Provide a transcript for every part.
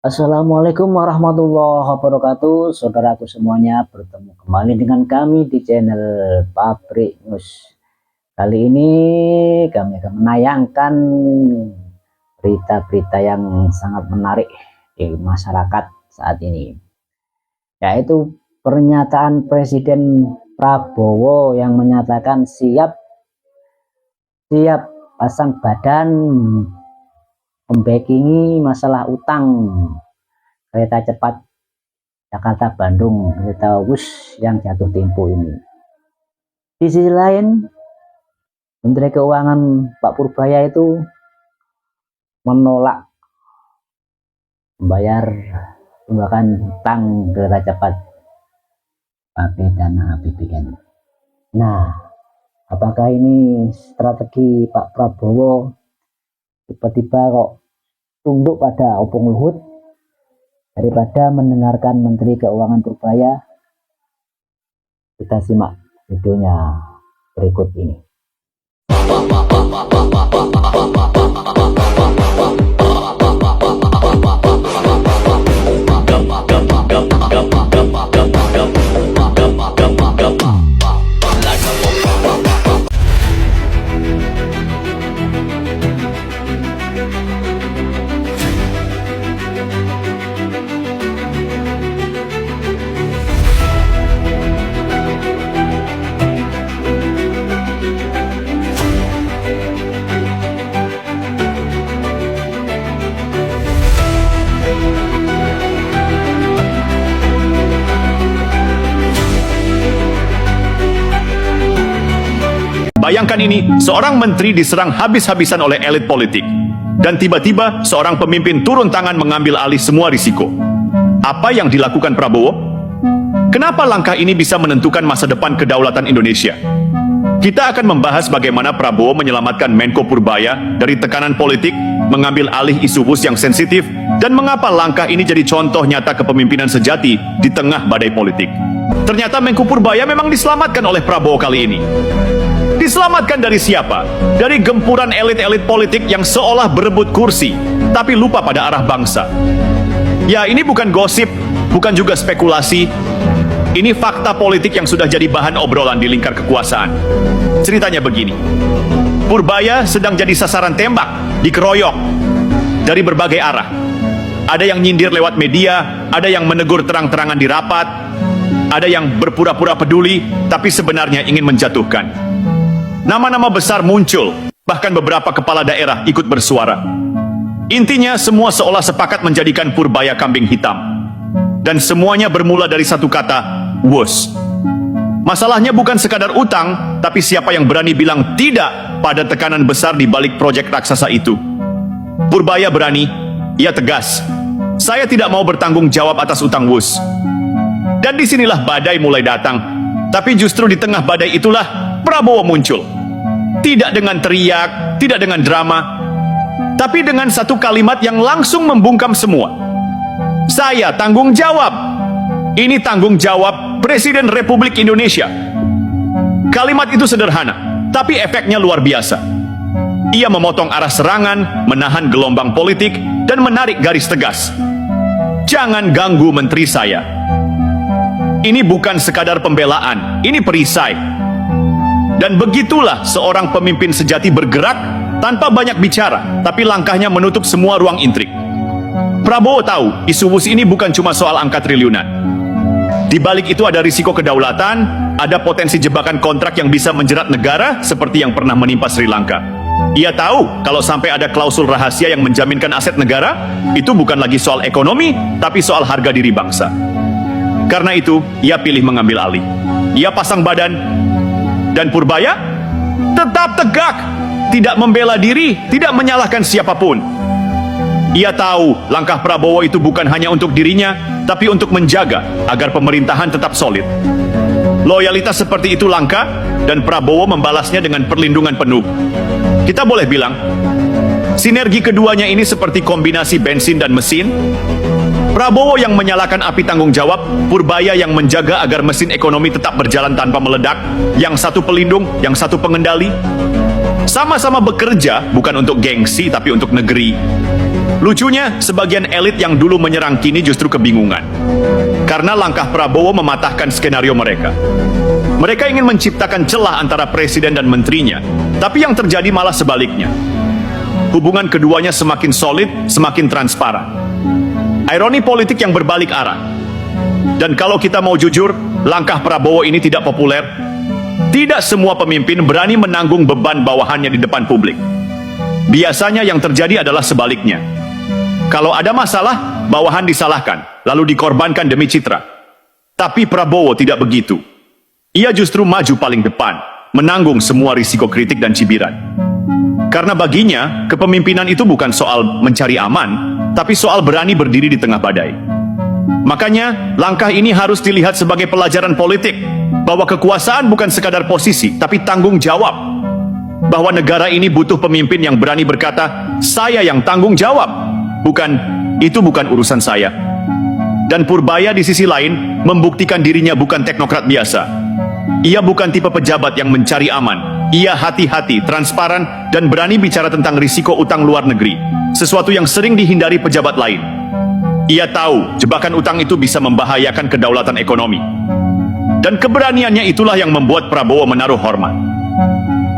Assalamualaikum warahmatullahi wabarakatuh, saudaraku semuanya. Bertemu kembali dengan kami di channel Pabrik News. Kali ini kami akan menayangkan berita-berita yang sangat menarik di masyarakat saat ini, yaitu pernyataan Presiden Prabowo yang menyatakan siap pasang badan membackingi masalah utang kereta cepat Jakarta Bandung, kereta WUS yang jatuh tempo ini. Di sisi lain, Menteri Keuangan Pak Purbaya itu menolak membayar tunggakan utang kereta cepat pakai dana APBN. Nah, apakah ini strategi Pak Prabowo tiba-tiba kok tunduk pada Opung Luhut daripada mendengarkan Menteri Keuangan Purbaya? Kita simak videonya berikut ini. Bayangkan ini, seorang menteri diserang habis-habisan oleh elit politik. Dan tiba-tiba seorang pemimpin turun tangan mengambil alih semua risiko. Apa yang dilakukan Prabowo? Kenapa langkah ini bisa menentukan masa depan kedaulatan Indonesia? Kita akan membahas bagaimana Prabowo menyelamatkan Menko Purbaya dari tekanan politik, mengambil alih isu WUS yang sensitif, dan mengapa langkah ini jadi contoh nyata kepemimpinan sejati di tengah badai politik. Ternyata Menko Purbaya memang diselamatkan oleh Prabowo kali ini. Diselamatkan dari siapa? Dari gempuran elit-elit politik yang seolah berebut kursi, tapi lupa pada arah bangsa. Ya, ini bukan gosip, bukan juga spekulasi. Ini fakta politik yang sudah jadi bahan obrolan di lingkar kekuasaan. Ceritanya begini. Purbaya sedang jadi sasaran tembak, dikeroyok dari berbagai arah. Ada yang nyindir lewat media, ada yang menegur terang-terangan di rapat, ada yang berpura-pura peduli, tapi sebenarnya ingin menjatuhkan. Nama-nama besar muncul, bahkan beberapa kepala daerah ikut bersuara. Intinya semua seolah sepakat menjadikan Purbaya kambing hitam. Dan semuanya bermula dari satu kata, WUS. Masalahnya bukan sekadar utang, tapi siapa yang berani bilang tidak pada tekanan besar di balik proyek raksasa itu. Purbaya berani, ia tegas. Saya tidak mau bertanggung jawab atas utang WUS. Dan disinilah badai mulai datang. Tapi justru di tengah badai itulah Prabowo muncul. Tidak dengan teriak, tidak dengan drama, tapi dengan satu kalimat yang langsung membungkam semua. Saya tanggung jawab. Ini tanggung jawab Presiden Republik Indonesia. Kalimat itu sederhana, tapi efeknya luar biasa. Ia memotong arah serangan, menahan gelombang politik, dan menarik garis tegas. Jangan ganggu menteri saya. Ini bukan sekadar pembelaan, ini perisai. Dan begitulah seorang pemimpin sejati bergerak tanpa banyak bicara, tapi langkahnya menutup semua ruang intrik. Prabowo tahu isu WUS ini bukan cuma soal angka triliunan. Di balik itu ada risiko kedaulatan, ada potensi jebakan kontrak yang bisa menjerat negara seperti yang pernah menimpa Sri Lanka. Ia tahu kalau sampai ada klausul rahasia yang menjaminkan aset negara, itu bukan lagi soal ekonomi, tapi soal harga diri bangsa. Karena itu, ia pilih mengambil alih. Ia pasang badan. Dan Purbaya tetap tegak, tidak membela diri, tidak menyalahkan siapapun. Ia tahu langkah Prabowo itu bukan hanya untuk dirinya, tapi untuk menjaga agar pemerintahan tetap solid. Loyalitas seperti itu langka, dan Prabowo membalasnya dengan perlindungan penuh. Kita boleh bilang, sinergi keduanya ini seperti kombinasi bensin dan mesin. Prabowo yang menyalakan api tanggung jawab, Purbaya yang menjaga agar mesin ekonomi tetap berjalan tanpa meledak, yang satu pelindung, yang satu pengendali. Sama-sama bekerja bukan untuk gengsi tapi untuk negeri. Lucunya, sebagian elit yang dulu menyerang kini justru kebingungan. Karena langkah Prabowo mematahkan skenario mereka. Mereka ingin menciptakan celah antara presiden dan menterinya, tapi yang terjadi malah sebaliknya. Hubungan keduanya semakin solid, semakin transparan. Ironi politik yang berbalik arah. Dan kalau kita mau jujur, langkah Prabowo ini tidak populer. Tidak semua pemimpin berani menanggung beban bawahannya di depan publik. Biasanya yang terjadi adalah sebaliknya. Kalau ada masalah, bawahan disalahkan, lalu dikorbankan demi citra. Tapi Prabowo tidak begitu. Ia justru maju paling depan, menanggung semua risiko kritik dan cibiran. Karena baginya, kepemimpinan itu bukan soal mencari aman, tapi soal berani berdiri di tengah badai. Makanya, langkah ini harus dilihat sebagai pelajaran politik, bahwa kekuasaan bukan sekadar posisi, tapi tanggung jawab. Bahwa negara ini butuh pemimpin yang berani berkata, saya yang tanggung jawab. Itu bukan urusan saya. Dan Purbaya di sisi lain, membuktikan dirinya bukan teknokrat biasa. Ia bukan tipe pejabat yang mencari aman. Ia hati-hati, transparan, dan berani bicara tentang risiko utang luar negeri. Sesuatu yang sering dihindari pejabat lain. Ia tahu jebakan utang itu bisa membahayakan kedaulatan ekonomi. Dan keberaniannya itulah yang membuat Prabowo menaruh hormat.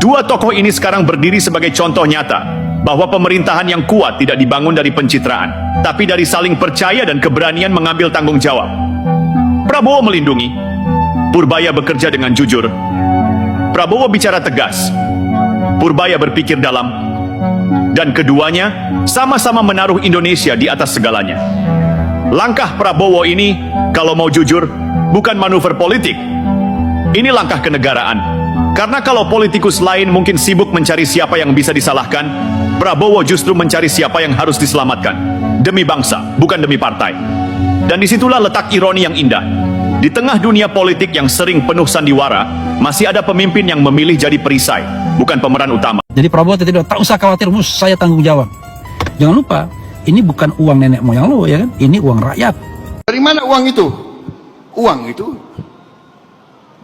Dua tokoh ini sekarang berdiri sebagai contoh nyata bahwa pemerintahan yang kuat tidak dibangun dari pencitraan, tapi dari saling percaya dan keberanian mengambil tanggung jawab. Prabowo melindungi, Purbaya bekerja dengan jujur. Prabowo bicara tegas, Purbaya berpikir dalam, dan keduanya sama-sama menaruh Indonesia di atas segalanya. Langkah Prabowo ini, kalau mau jujur, bukan manuver politik. Ini langkah kenegaraan. Karena kalau politikus lain mungkin sibuk mencari siapa yang bisa disalahkan, Prabowo justru mencari siapa yang harus diselamatkan. Demi bangsa, bukan demi partai. Dan disitulah letak ironi yang indah. Di tengah dunia politik yang sering penuh sandiwara, masih ada pemimpin yang memilih jadi perisai, bukan pemeran utama. Jadi Prabowo tidak usah khawatir, Mus, saya tanggung jawab. Jangan lupa, ini bukan uang nenek moyang lo, ya kan? Ini uang rakyat. Dari mana uang itu? Uang itu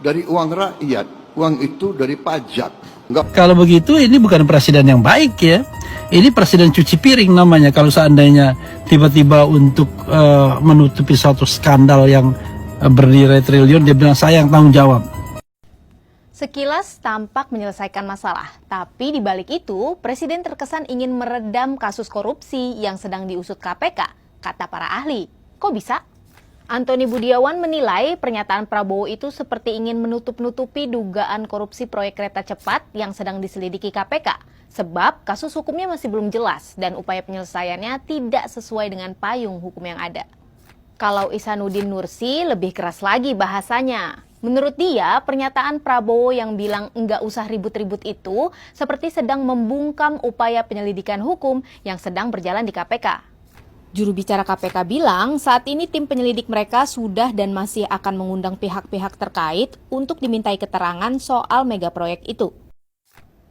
dari uang rakyat. Uang itu dari pajak. Enggak. Kalau begitu, ini bukan presiden yang baik, ya. Ini presiden cuci piring namanya. Kalau seandainya tiba-tiba untuk menutupi suatu skandal yang bernilai triliun, dia bilang saya yang tanggung jawab. Sekilas tampak menyelesaikan masalah, tapi di balik itu, Presiden terkesan ingin meredam kasus korupsi yang sedang diusut KPK, kata para ahli. Kok bisa? Antoni Budiawan menilai pernyataan Prabowo itu seperti ingin menutup-nutupi dugaan korupsi proyek kereta cepat yang sedang diselidiki KPK, sebab kasus hukumnya masih belum jelas dan upaya penyelesaiannya tidak sesuai dengan payung hukum yang ada. Kalau Ihsanuddin Nursi lebih keras lagi bahasanya. Menurut dia, pernyataan Prabowo yang bilang enggak usah ribut-ribut itu seperti sedang membungkam upaya penyelidikan hukum yang sedang berjalan di KPK. Juru bicara KPK bilang saat ini tim penyelidik mereka sudah dan masih akan mengundang pihak-pihak terkait untuk dimintai keterangan soal megaproyek itu.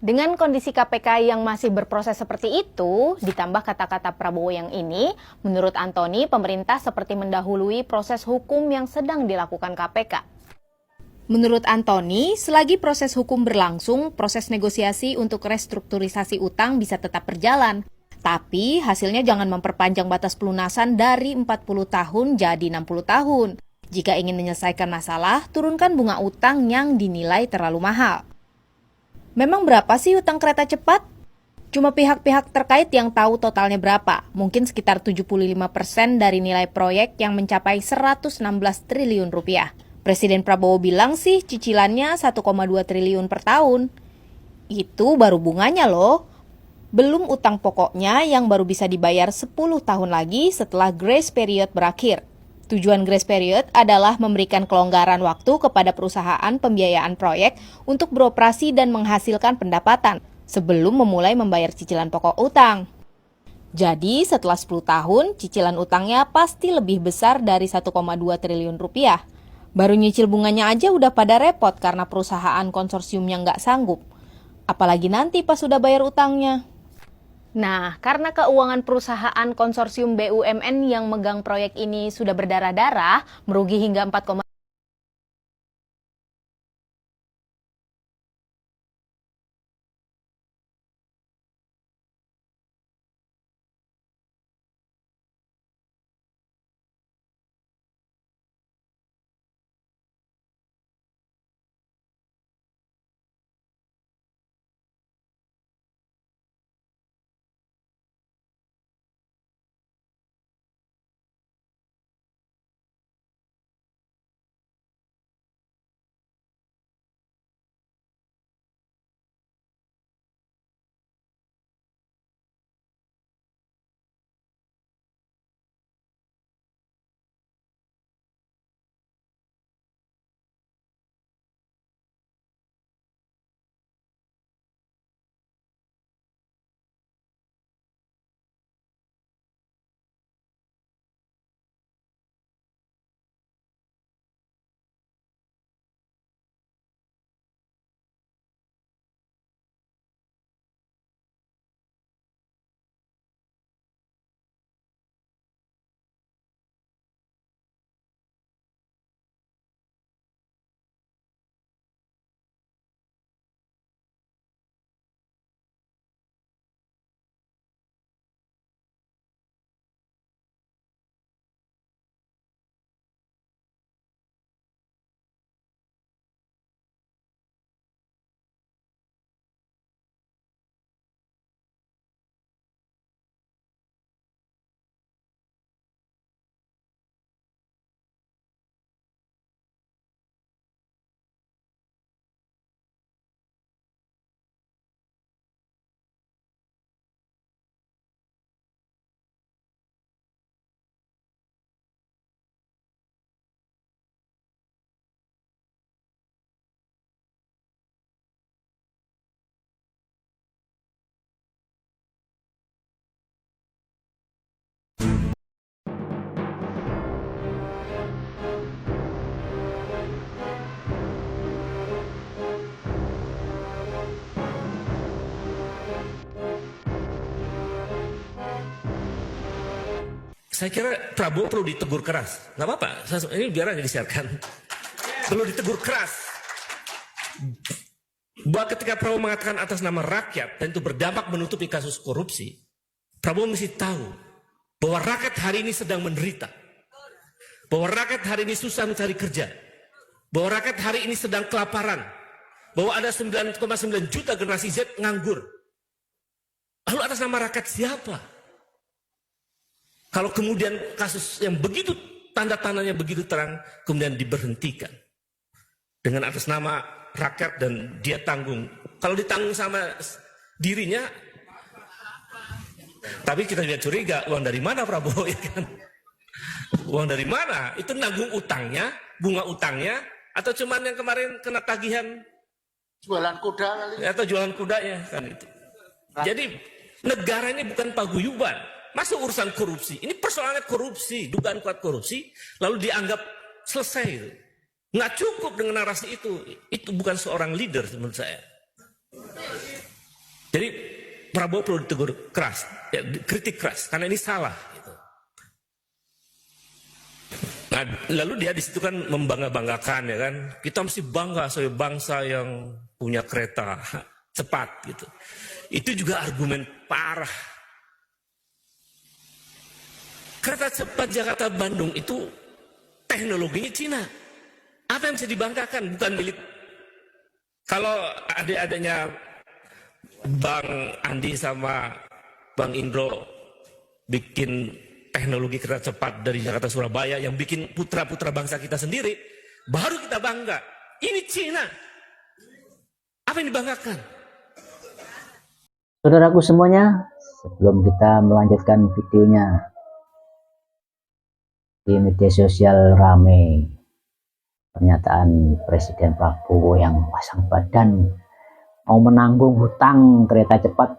Dengan kondisi KPK yang masih berproses seperti itu, ditambah kata-kata Prabowo yang ini, menurut Antoni, pemerintah seperti mendahului proses hukum yang sedang dilakukan KPK. Menurut Antoni, selagi proses hukum berlangsung, proses negosiasi untuk restrukturisasi utang bisa tetap berjalan. Tapi hasilnya jangan memperpanjang batas pelunasan dari 40 tahun jadi 60 tahun. Jika ingin menyelesaikan masalah, turunkan bunga utang yang dinilai terlalu mahal. Memang berapa sih utang kereta cepat? Cuma pihak-pihak terkait yang tahu totalnya berapa. Mungkin sekitar 75% dari nilai proyek yang mencapai 116 triliun rupiah. Presiden Prabowo bilang sih cicilannya 1,2 triliun per tahun. Itu baru bunganya loh. Belum utang pokoknya yang baru bisa dibayar 10 tahun lagi setelah grace period berakhir. Tujuan grace period adalah memberikan kelonggaran waktu kepada perusahaan pembiayaan proyek untuk beroperasi dan menghasilkan pendapatan sebelum memulai membayar cicilan pokok utang. Jadi setelah 10 tahun, cicilan utangnya pasti lebih besar dari 1,2 triliun rupiah. Baru nyicil bunganya aja udah pada repot karena perusahaan konsorsiumnya nggak sanggup. Apalagi nanti pas sudah bayar utangnya. Nah, karena keuangan perusahaan konsorsium BUMN yang megang proyek ini sudah berdarah-darah, merugi hingga 4,5 Saya kira Prabowo perlu ditegur keras. Nggak apa-apa, ini biar aja disiarkan. Perlu ditegur keras. Bahwa ketika Prabowo mengatakan atas nama rakyat dan itu berdampak menutupi kasus korupsi, Prabowo mesti tahu bahwa rakyat hari ini sedang menderita. Bahwa rakyat hari ini susah mencari kerja. Bahwa rakyat hari ini sedang kelaparan. Bahwa ada 9,9 juta generasi Z nganggur. Lalu atas nama rakyat siapa? Kalau kemudian kasus yang begitu tanda-tandanya begitu terang kemudian diberhentikan dengan atas nama rakyat dan dia tanggung. Kalau ditanggung sama dirinya, tapi kita juga curiga uang dari mana Prabowo, ya kan? Uang dari mana? Itu nanggung utangnya, bunga utangnya, atau cuman yang kemarin kena tagihan Jualan kuda kali. atau jualan kudanya kan itu. Jadi negara ini bukan paguyuban. Masuk urusan korupsi. Ini persoalannya korupsi, dugaan kuat korupsi, lalu dianggap selesai itu. Nggak cukup dengan narasi itu. Itu bukan seorang leader menurut saya. Jadi Prabowo perlu ditegur keras, ya, kritik keras, karena ini salah. Gitu. Nah, lalu dia di situ kan membangga-banggakan, ya kan, kita mesti bangga sebagai bangsa yang punya kereta cepat, gitu. Itu juga argumen parah. Kereta cepat Jakarta Bandung itu teknologinya Cina. Apa yang bisa dibanggakan? Bukan milik. Kalau adik-adiknya Bang Andi sama Bang Indro bikin teknologi kereta cepat dari Jakarta Surabaya yang bikin putra-putra bangsa kita sendiri, baru kita bangga. Ini Cina. Apa yang dibanggakan? Saudaraku semuanya, sebelum kita melanjutkan videonya, di media sosial rame pernyataan Presiden Prabowo yang pasang badan mau menanggung hutang kereta cepat.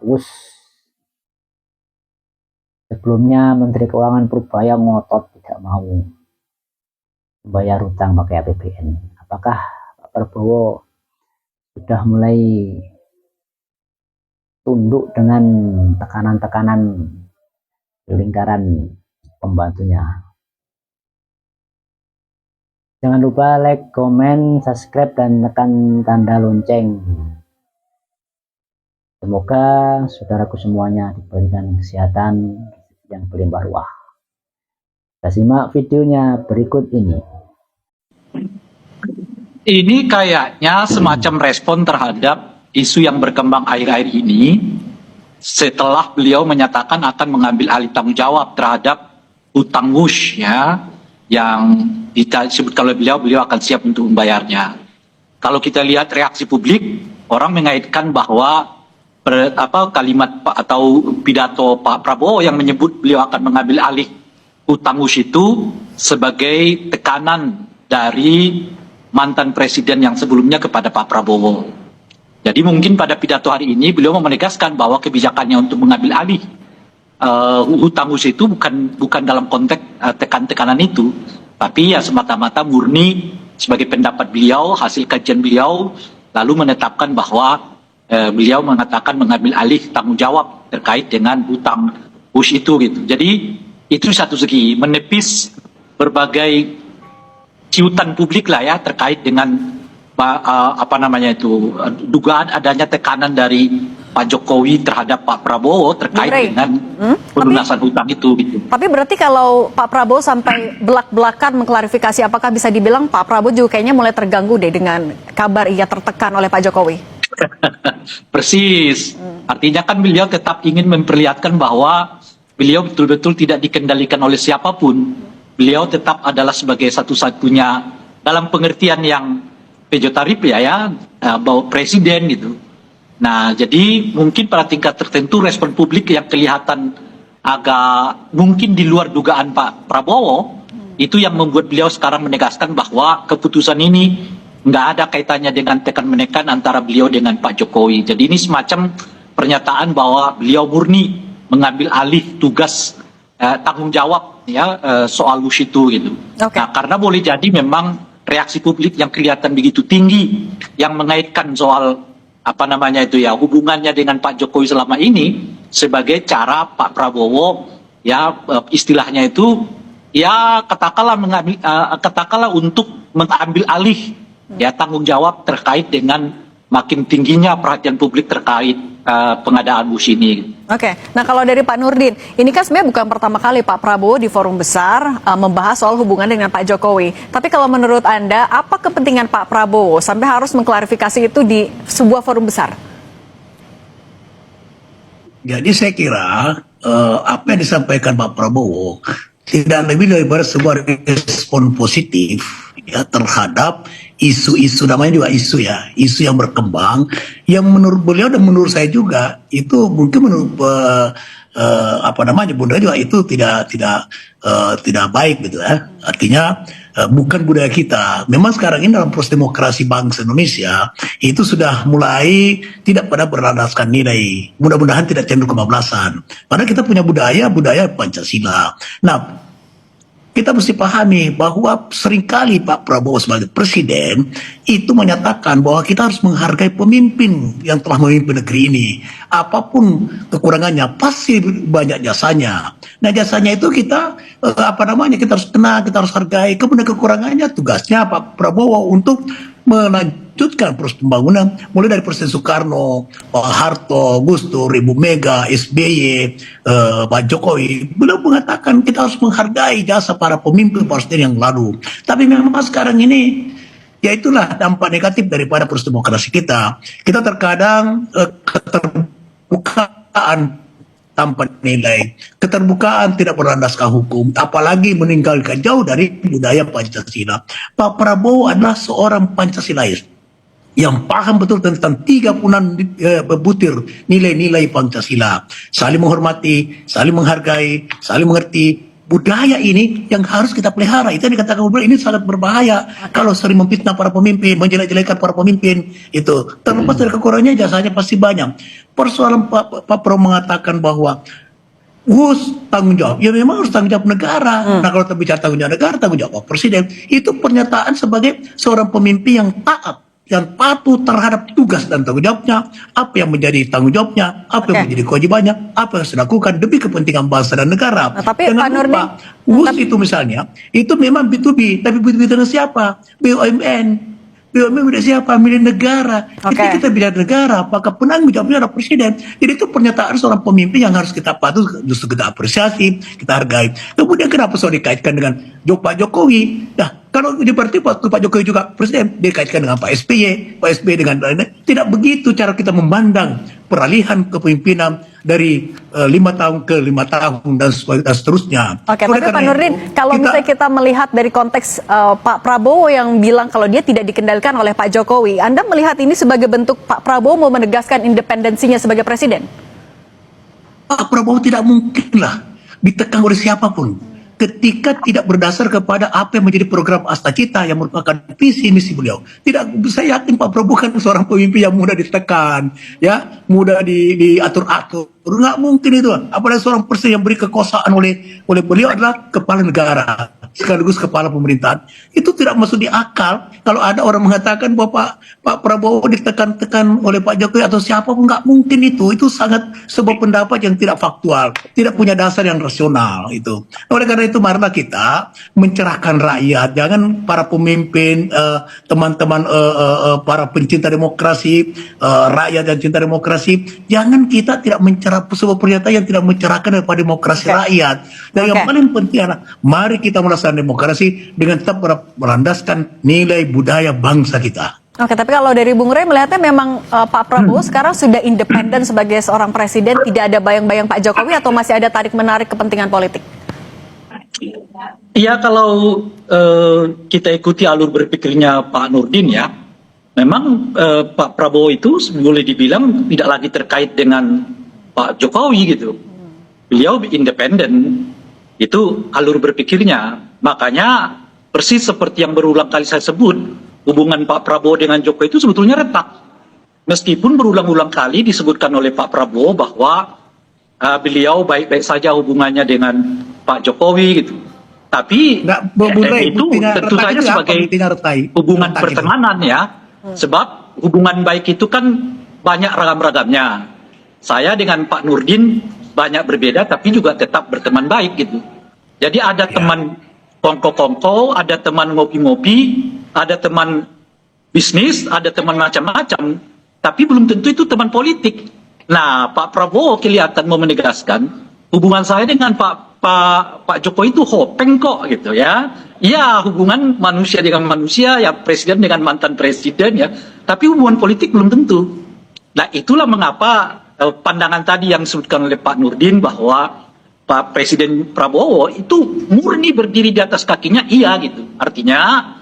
Sebelumnya Menteri Keuangan Purbaya ngotot tidak mau membayar hutang pakai APBN. Apakah Pak Prabowo sudah mulai tunduk dengan tekanan-tekanan lingkaran pembantunya? Jangan lupa like, komen, subscribe, dan tekan tanda lonceng. Semoga saudaraku semuanya diberikan kesehatan yang berlimpah ruah. Kita simak videonya berikut ini. Ini kayaknya semacam respon terhadap isu yang berkembang akhir-akhir ini setelah beliau menyatakan akan mengambil alih tanggung jawab terhadap hutang wush, ya, yang disebutkan oleh beliau akan siap untuk membayarnya. Kalau kita lihat reaksi publik, orang mengaitkan bahwa kalimat atau pidato Pak Prabowo yang menyebut beliau akan mengambil alih hutang wush itu sebagai tekanan dari mantan presiden yang sebelumnya kepada Pak Prabowo. Jadi mungkin pada pidato hari ini beliau menegaskan bahwa kebijakannya untuk mengambil alih hutang wush itu bukan dalam konteks tekanan itu, tapi ya semata-mata murni sebagai pendapat beliau, hasil kajian beliau, lalu menetapkan bahwa beliau mengatakan mengambil alih tanggung jawab terkait dengan hutang wush itu, gitu. Jadi itu satu segi menepis berbagai ciutan publik lah ya terkait dengan dugaan adanya tekanan dari Pak Jokowi terhadap Pak Prabowo terkait dengan pelunasan hutang itu, gitu. Tapi berarti kalau Pak Prabowo sampai belak-belakan mengklarifikasi, apakah bisa dibilang Pak Prabowo juga kayaknya mulai terganggu deh dengan kabar ia tertekan oleh Pak Jokowi? Persis. Artinya kan beliau tetap ingin memperlihatkan bahwa beliau betul-betul tidak dikendalikan oleh siapapun. Beliau tetap adalah sebagai satu-satunya dalam pengertian yang pejoratif ya, bahwa presiden gitu. Nah, jadi mungkin pada tingkat tertentu respon publik yang kelihatan agak mungkin di luar dugaan Pak Prabowo, itu yang membuat beliau sekarang menegaskan bahwa keputusan ini nggak ada kaitannya dengan tekan-menekan antara beliau dengan Pak Jokowi. Jadi ini semacam pernyataan bahwa beliau murni mengambil alih tugas tanggung jawab ya soal wush itu, gitu. Okay. Nah, karena boleh jadi memang reaksi publik yang kelihatan begitu tinggi yang mengaitkan soal hubungannya dengan Pak Jokowi selama ini sebagai cara Pak Prabowo istilahnya itu ya katakanlah untuk mengambil alih ya tanggung jawab terkait dengan makin tingginya perhatian publik terkait pengadaan bus ini. Oke, nah kalau dari Pak Nurdin, ini kan sebenarnya bukan pertama kali Pak Prabowo di forum besar membahas soal hubungan dengan Pak Jokowi. Tapi kalau menurut Anda, apa kepentingan Pak Prabowo sampai harus mengklarifikasi itu di sebuah forum besar? Jadi saya kira apa yang disampaikan Pak Prabowo tidak lebih daripada sebuah respon positif ya terhadap isu-isu, namanya juga isu yang berkembang, yang menurut beliau dan menurut saya juga itu mungkin menurut Bunda juga itu tidak baik gitu ya. Artinya bukan budaya kita. Memang sekarang ini dalam proses demokrasi bangsa Indonesia itu sudah mulai tidak pada berlandaskan nilai. Mudah-mudahan tidak cenderung kebablasan. Padahal kita punya budaya Pancasila. Nah, kita mesti pahami bahwa seringkali Pak Prabowo sebagai presiden itu menyatakan bahwa kita harus menghargai pemimpin yang telah memimpin negeri ini. Apapun kekurangannya pasti banyak jasanya. Nah, jasanya itu kita kita harus kenal, kita harus hargai. Kemudian kekurangannya tugasnya Pak Prabowo untuk melanjutkan proses pembangunan mulai dari Presiden Soekarno, Pak Harto, Gus Dur, Ibu Mega, SBY, Pak Jokowi. Beliau mengatakan kita harus menghargai jasa para pemimpin presiden yang lalu. Tapi memang sekarang ini ya itulah dampak negatif daripada proses demokrasi kita. Kita terkadang keterbukaan tanpa nilai, keterbukaan tidak berlandaskan hukum, apalagi meninggalkan jauh dari budaya Pancasila. Pak Prabowo adalah seorang Pancasilais yang paham betul tentang 36 butir nilai-nilai Pancasila. Saling menghormati, saling menghargai, saling mengerti. Budaya ini yang harus kita pelihara. Itu yang dikatakan ini sangat berbahaya kalau sering memfitnah para pemimpin, menjelek-jelekan para pemimpin. Itu terlepas dari kekurangannya, jasanya pasti banyak. Persoalan Pak Prabowo mengatakan bahwa Gus tanggung jawab, ya memang harus tanggung jawab negara. Nah, kalau bicara tanggung jawab negara, tanggung jawab presiden, itu pernyataan sebagai seorang pemimpin yang taat, yang patuh terhadap tugas dan tanggung jawabnya, apa yang menjadi tanggung jawabnya, apa yang menjadi kewajibannya, apa yang harus dilakukan demi kepentingan bangsa dan negara. Nah, tapi jangan Pak Nurdin, lupa, WUS itu misalnya, itu memang B2B, tapi B2B dengan siapa? BUMN. BUMN milik siapa? Milik negara. Ketika kita bicara negara, apakah penanggung jawabnya adalah presiden? Jadi itu pernyataan seorang pemimpin yang harus kita patuh, justru kita apresiasi, kita hargai. Kemudian kenapa soal dikaitkan dengan Pak Jokowi? Nah, kalau seperti waktu Pak Jokowi juga presiden, dikaitkan dengan Pak SBY dengan lain-lain. Tidak begitu cara kita memandang peralihan kepemimpinan dari 5 tahun ke 5 tahun dan seterusnya. Oke, tapi Pak Nurdin, kalau misalnya kita melihat dari konteks Pak Prabowo yang bilang kalau dia tidak dikendalikan oleh Pak Jokowi, Anda melihat ini sebagai bentuk Pak Prabowo mau menegaskan independensinya sebagai presiden? Pak Prabowo tidak mungkinlah ditekan oleh siapapun ketika tidak berdasar kepada apa yang menjadi program Asta Cita yang merupakan visi misi beliau. Tidak, saya yakin Pak Prabowo kan seorang pemimpin yang mudah ditekan, ya, mudah diatur-atur. Nggak mungkin itu. Apalagi seorang presiden yang beri kekuasaan oleh beliau adalah kepala negara sekaligus kepala pemerintahan. Itu tidak masuk di akal kalau ada orang mengatakan bahwa Pak Prabowo ditekan-tekan oleh Pak Jokowi atau siapapun. Nggak mungkin itu. Itu sangat sebuah pendapat yang tidak faktual, tidak punya dasar yang rasional itu. Oleh karena itu marilah kita mencerahkan rakyat. Jangan para pemimpin, teman-teman para pencinta demokrasi, rakyat yang cinta demokrasi, jangan kita tidak mencerah sebuah pernyataan yang tidak mencerahkan daripada demokrasi rakyat. Dan yang paling penting adalah mari kita melaksanakan demokrasi dengan tetap berlandaskan nilai budaya bangsa kita. Oke, tapi kalau dari Bung Rey melihatnya memang Pak Prabowo sekarang sudah independen sebagai seorang presiden, tidak ada bayang-bayang Pak Jokowi atau masih ada tarik-menarik kepentingan politik? Iya, kalau kita ikuti alur berpikirnya Pak Nurdin ya, memang Pak Prabowo itu boleh dibilang tidak lagi terkait dengan Pak Jokowi gitu. Beliau independen, itu alur berpikirnya. Makanya persis seperti yang berulang kali saya sebut, hubungan Pak Prabowo dengan Jokowi itu sebetulnya retak. Meskipun berulang-ulang kali disebutkan oleh Pak Prabowo bahwa beliau baik-baik saja hubungannya dengan Pak Jokowi gitu. Tapi itu tentu saja sebagai hubungan pertemanan ya. Sebab hubungan baik itu kan banyak ragam-ragamnya. Saya dengan Pak Nurdin banyak berbeda tapi juga tetap berteman baik gitu. Jadi ada teman kongko-kongko, ada teman ngopi-ngopi, ada teman bisnis, ada teman macam-macam, tapi belum tentu itu teman politik. Nah, Pak Prabowo kelihatan mau menegaskan hubungan saya dengan Pak Jokowi itu hopeng kok gitu ya. Ya, hubungan manusia dengan manusia, ya presiden dengan mantan presiden ya. Tapi hubungan politik belum tentu. Nah, itulah mengapa pandangan tadi yang disebutkan oleh Pak Nurdin bahwa Pak Presiden Prabowo itu murni berdiri di atas kakinya, iya gitu. Artinya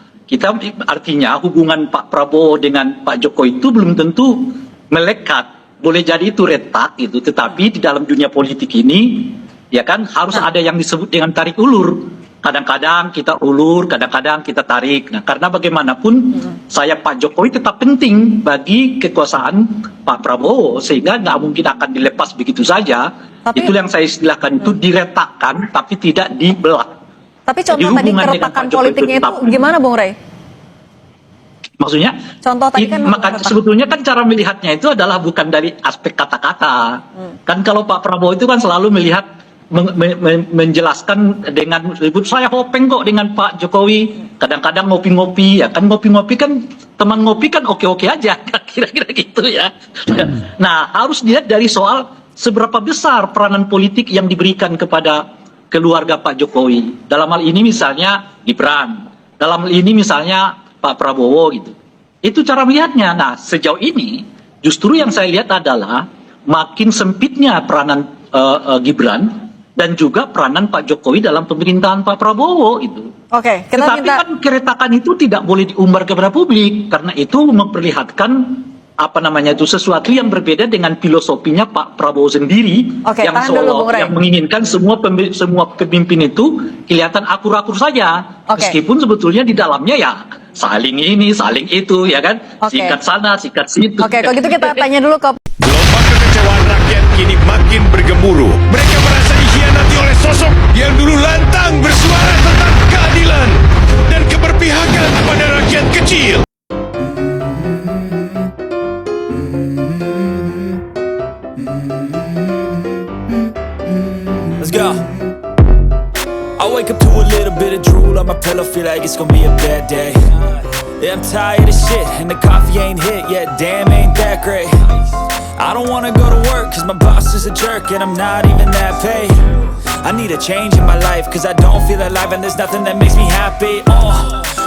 hubungan Pak Prabowo dengan Pak Jokowi itu belum tentu melekat. Boleh jadi itu retak gitu, tetapi di dalam dunia politik ini ya kan harus ada yang disebut dengan tarik ulur. Kadang-kadang kita ulur, kadang-kadang kita tarik. Nah, karena bagaimanapun Pak Jokowi tetap penting bagi kekuasaan Pak Prabowo, sehingga nggak mungkin akan dilepas begitu saja. Itu yang saya istilahkan itu diretakkan, tapi tidak dibelah. Tapi contoh tadi keretakan politiknya itu gimana, Bung Rey? Maksudnya, contoh tadi kan sebetulnya kan cara melihatnya itu adalah bukan dari aspek kata-kata. Kan kalau Pak Prabowo itu kan selalu melihat menjelaskan dengan ribut saya hopeng kok dengan Pak Jokowi, kadang-kadang ngopi-ngopi ya kan, ngopi-ngopi kan teman ngopi kan oke-oke aja kira-kira gitu ya. Nah, harus dilihat dari soal seberapa besar peranan politik yang diberikan kepada keluarga Pak Jokowi. Dalam hal ini misalnya Gibran, dalam hal ini misalnya Pak Prabowo gitu. Itu cara melihatnya. Nah, sejauh ini justru yang saya lihat adalah makin sempitnya peranan Gibran dan juga peranan Pak Jokowi dalam pemerintahan Pak Prabowo itu. Oke, tetapi kan keretakan itu tidak boleh diumbar kepada publik karena itu memperlihatkan sesuatu yang berbeda dengan filosofinya Pak Prabowo sendiri yang yang menginginkan semua pemimpin itu kelihatan akur-akur saja. Meskipun sebetulnya di dalamnya ya saling ini, saling itu ya kan. Sikat sana, sikat situ. Oke, kalau gitu kita tanya dulu ke Gelombang kekecewaan rakyat kini makin bergemuruh. Mereka merasa dikhianati oleh sosok yang dulu lantang bersuara tentang keadilan dan keberpihakan kepada rakyat kecil. Let's go. I wake up to a little bit of drool on my pillow, feel like it's gonna be a bad day. Yeah, I'm tired of shit, and the coffee ain't hit yet, damn, ain't that great. I don't wanna go to work, cause my boss is a jerk, and I'm not even that paid. I need a change in my life, cause I don't feel alive, and there's nothing that makes me happy.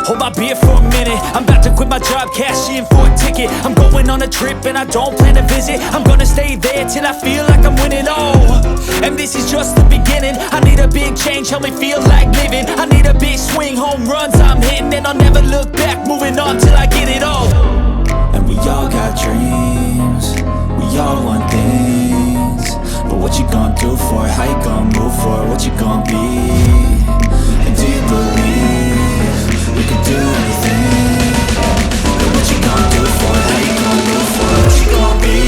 Hold my beer for a minute, I'm about to quit my job, cash in for a ticket. I'm going on a trip, and I don't plan to visit. I'm gonna stay there till I feel like I'm winning, and this is just the beginning. I need a big change, help me feel like living. I need a big swing, home runs I'm hitting, and I'll never look back, moving on till I get it all. And we all got dreams, we all want things, but what you gonna do for it? How you gonna move for it? What you gonna be? And do you believe we can do anything? And what you gonna do for it? How you gonna move for it? What you gonna be?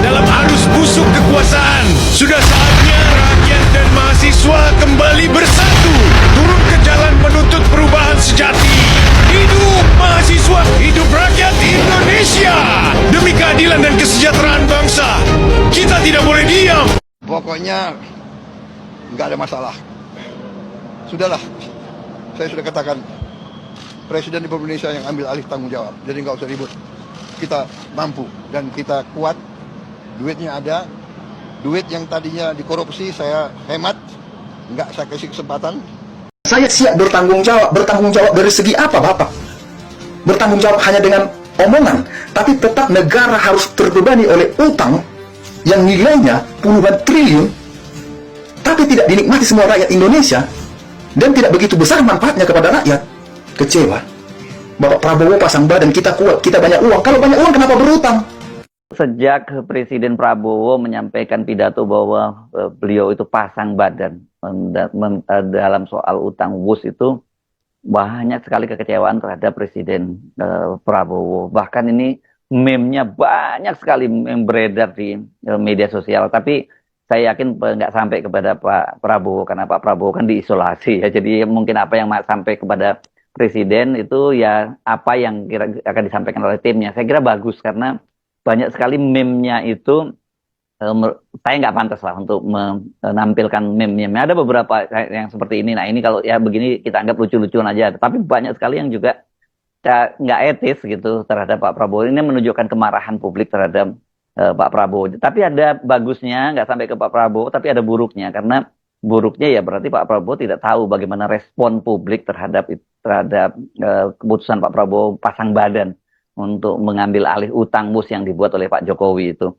Dalam arus busuk kekuasaan, sudah saatnya rakyat dan mahasiswa kembali bersatu, turun ke jalan menuntut perubahan sejati. Hidup mahasiswa, hidup rakyat Indonesia. Demi keadilan dan kesejahteraan bangsa, kita tidak boleh diam. Pokoknya nggak ada masalah. Sudahlah, saya sudah katakan Presiden Republik Indonesia yang ambil alih tanggung jawab. Jadi nggak usah ribut. Kita mampu dan kita kuat. Duitnya ada. Duit yang tadinya dikorupsi saya hemat. Nggak saya kasih kesempatan. Saya siap bertanggung jawab. Bertanggung jawab dari segi apa, Bapak? Bertanggung jawab hanya dengan omongan. Tapi tetap negara harus terbebani oleh utang yang nilainya puluhan triliun. Tapi tidak dinikmati semua rakyat Indonesia. Dan tidak begitu besar manfaatnya kepada rakyat. Kecewa. Bapak Prabowo pasang badan, kita kuat, kita banyak uang. Kalau banyak uang kenapa berutang? Sejak Presiden Prabowo menyampaikan pidato bahwa beliau itu pasang badan dalam soal utang WUS itu, banyak sekali kekecewaan terhadap Presiden Prabowo. Bahkan ini meme-nya banyak sekali yang beredar di media sosial. Tapi saya yakin nggak sampai kepada Pak Prabowo, karena Pak Prabowo kan diisolasi ya. Jadi mungkin apa yang sampai kepada Presiden itu ya apa yang akan disampaikan oleh timnya. Saya kira bagus karena banyak sekali meme-nya itu saya nggak pantas lah untuk menampilkan meme-nya. Ada beberapa yang seperti ini. Nah ini kalau ya begini kita anggap lucu-lucuan aja. Tapi banyak sekali yang juga nggak etis gitu terhadap Pak Prabowo. Ini menunjukkan kemarahan publik terhadap Pak Prabowo. Tapi ada bagusnya, nggak sampai ke Pak Prabowo, tapi ada buruknya. Karena buruknya ya berarti Pak Prabowo tidak tahu bagaimana respon publik terhadap keputusan Pak Prabowo pasang badan untuk mengambil alih utang mus yang dibuat oleh Pak Jokowi itu.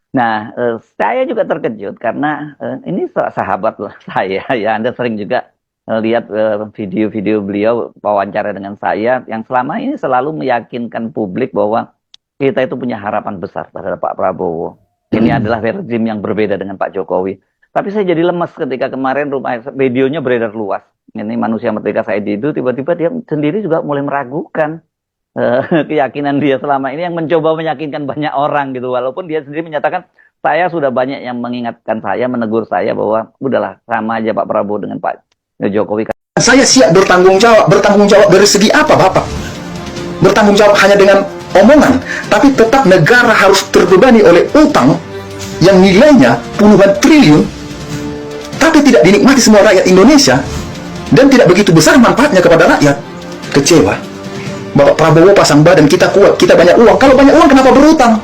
Nah, saya juga terkejut karena ini sahabat saya ya. Anda sering juga lihat video-video beliau wawancara dengan saya yang selama ini selalu meyakinkan publik bahwa kita itu punya harapan besar terhadap Pak Prabowo. Ini adalah rezim yang berbeda dengan Pak Jokowi. Tapi saya jadi lemes ketika kemarin videonya beredar luas. Ini manusia Merdeka Said itu tiba-tiba dia sendiri juga mulai meragukan keyakinan dia selama ini yang mencoba meyakinkan banyak orang gitu. Walaupun dia sendiri menyatakan saya sudah banyak yang mengingatkan saya, menegur saya bahwa udahlah sama aja Pak Prabowo dengan Pak Jokowi. Saya siap bertanggung jawab dari segi apa Bapak? Bertanggung jawab hanya dengan omongan, tapi tetap negara harus terbebani oleh utang yang nilainya puluhan triliun, tapi tidak dinikmati semua rakyat Indonesia dan tidak begitu besar manfaatnya kepada rakyat. Kecewa. Bapak Prabowo pasang badan, kita kuat, kita banyak uang. Kalau banyak uang kenapa berutang?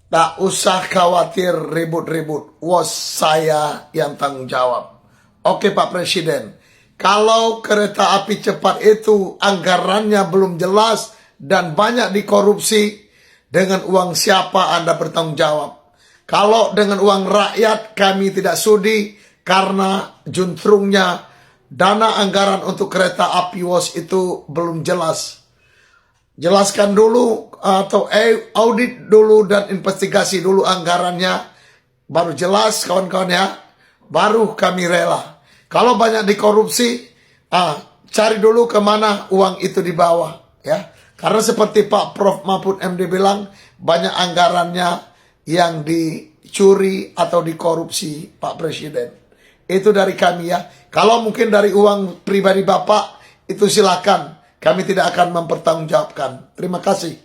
Tak usah khawatir ribut-ribut. Was saya yang tanggung jawab. Oke Pak Presiden, kalau kereta api cepat itu anggarannya belum jelas dan banyak dikorupsi, dengan uang siapa Anda bertanggung jawab? Kalau dengan uang rakyat kami tidak sudi karena juntrungnya dana anggaran untuk kereta api WOS itu belum jelas. Jelaskan dulu atau audit dulu dan investigasi dulu anggarannya, baru jelas kawan-kawan ya, baru kami rela. Kalau banyak dikorupsi, cari dulu kemana uang itu dibawa ya. Karena seperti Pak Prof Mahfud MD bilang, banyak anggarannya yang dicuri atau dikorupsi Pak Presiden. Itu dari kami ya. Kalau mungkin dari uang pribadi Bapak, itu silakan. Kami tidak akan mempertanggungjawabkan. Terima kasih.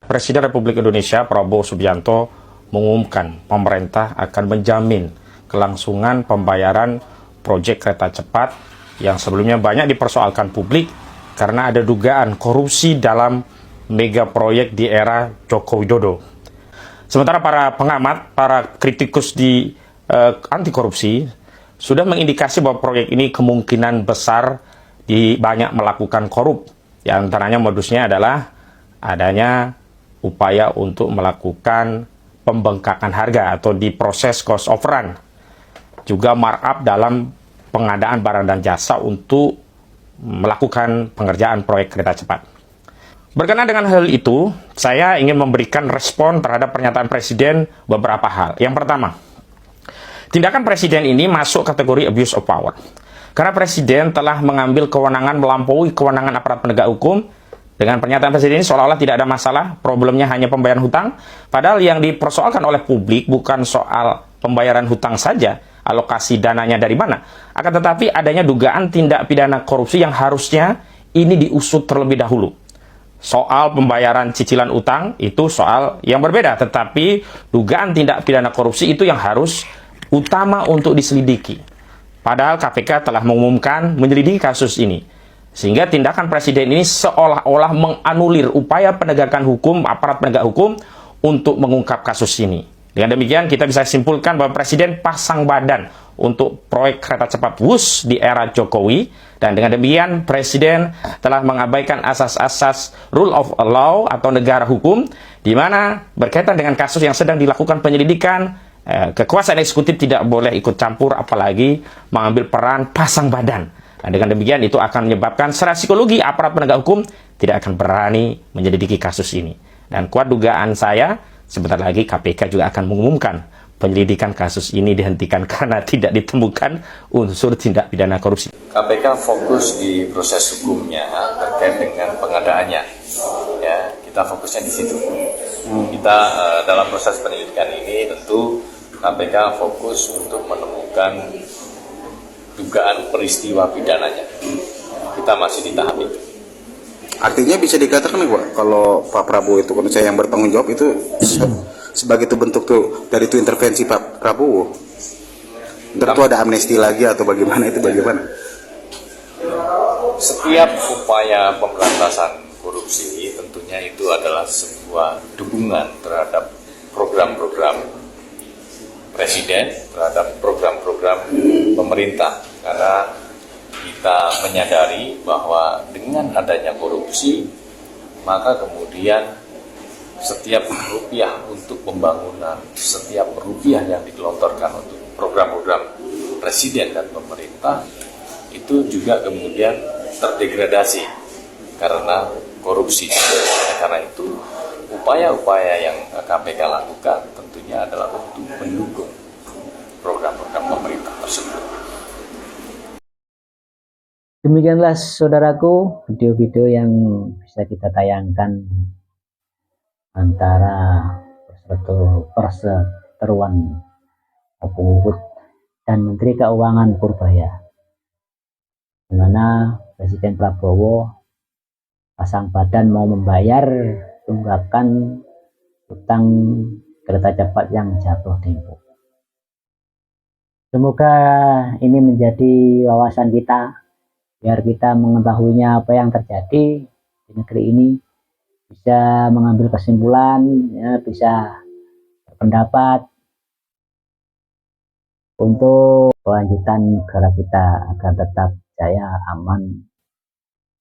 Presiden Republik Indonesia Prabowo Subianto mengumumkan pemerintah akan menjamin kelangsungan pembayaran proyek kereta cepat yang sebelumnya banyak dipersoalkan publik karena ada dugaan korupsi dalam mega proyek di era Joko Widodo. Sementara para pengamat, para kritikus di anti korupsi sudah mengindikasi bahwa proyek ini kemungkinan besar banyak melakukan korup. Di antaranya modusnya adalah adanya upaya untuk melakukan pembengkakan harga atau di proses cost of run. Juga markup dalam pengadaan barang dan jasa untuk melakukan pengerjaan proyek kereta cepat. Berkenaan dengan hal itu, saya ingin memberikan respon terhadap pernyataan Presiden beberapa hal. Yang pertama, tindakan Presiden ini masuk kategori abuse of power. Karena Presiden telah mengambil kewenangan melampaui kewenangan aparat penegak hukum. Dengan pernyataan Presiden ini seolah-olah tidak ada masalah, problemnya hanya pembayaran hutang. Padahal yang dipersoalkan oleh publik bukan soal pembayaran hutang saja, alokasi dananya dari mana. Akan tetapi adanya dugaan tindak pidana korupsi yang harusnya ini diusut terlebih dahulu. Soal pembayaran cicilan utang itu soal yang berbeda, tetapi dugaan tindak pidana korupsi itu yang harus utama untuk diselidiki. Padahal KPK telah mengumumkan menyelidiki kasus ini. Sehingga tindakan Presiden ini seolah-olah menganulir upaya penegakan hukum, aparat penegak hukum untuk mengungkap kasus ini. Dengan demikian kita bisa simpulkan bahwa Presiden pasang badan untuk proyek kereta cepat WUS di era Jokowi. Dan dengan demikian Presiden telah mengabaikan asas-asas rule of law atau negara hukum, di mana berkaitan dengan kasus yang sedang dilakukan penyelidikan, kekuasaan eksekutif tidak boleh ikut campur, apalagi mengambil peran pasang badan. Dan dengan demikian itu akan menyebabkan secara psikologi aparat penegak hukum tidak akan berani menyelidiki kasus ini. Dan kuat dugaan saya, sebentar lagi KPK juga akan mengumumkan penyelidikan kasus ini dihentikan karena tidak ditemukan unsur tindak pidana korupsi. KPK fokus di proses hukumnya terkait dengan pengadaannya. Ya, kita fokusnya di situ. Kita dalam proses penyelidikan ini tentu KPK fokus untuk menemukan dugaan peristiwa pidananya. Kita masih di tahap itu. Artinya bisa dikatakan Pak, kalau Pak Prabowo itu kalau saya yang bertanggung jawab itu sebagai itu bentuk tuh dari itu intervensi Pak Prabowo. Ntar tuh ada amnesti lagi atau bagaimana, itu bagaimana? Setiap upaya pemberantasan korupsi tentunya itu adalah sebuah dukungan terhadap program-program presiden, terhadap program-program pemerintah, karena kita menyadari bahwa dengan adanya korupsi maka kemudian setiap rupiah untuk pembangunan, setiap rupiah yang digelontorkan untuk program-program presiden dan pemerintah itu juga kemudian terdegradasi karena korupsi. Karena itu upaya-upaya yang KPK lakukan tentunya adalah untuk mendukung program-program pemerintah tersebut. Demikianlah saudaraku video-video yang bisa kita tayangkan antara perseteruan Luhut dan Menteri Keuangan Purbaya, di mana Presiden Prabowo pasang badan mau membayar tunggakan utang kereta cepat yang jatuh tempo. Semoga ini menjadi wawasan kita, biar kita mengetahuinya apa yang terjadi di negeri ini, bisa mengambil kesimpulan, ya, bisa berpendapat untuk kelanjutan negara kita agar tetap jaya, aman,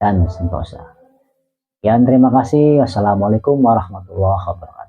dan sentosa. Sekian, terima kasih. Wassalamualaikum warahmatullahi wabarakatuh.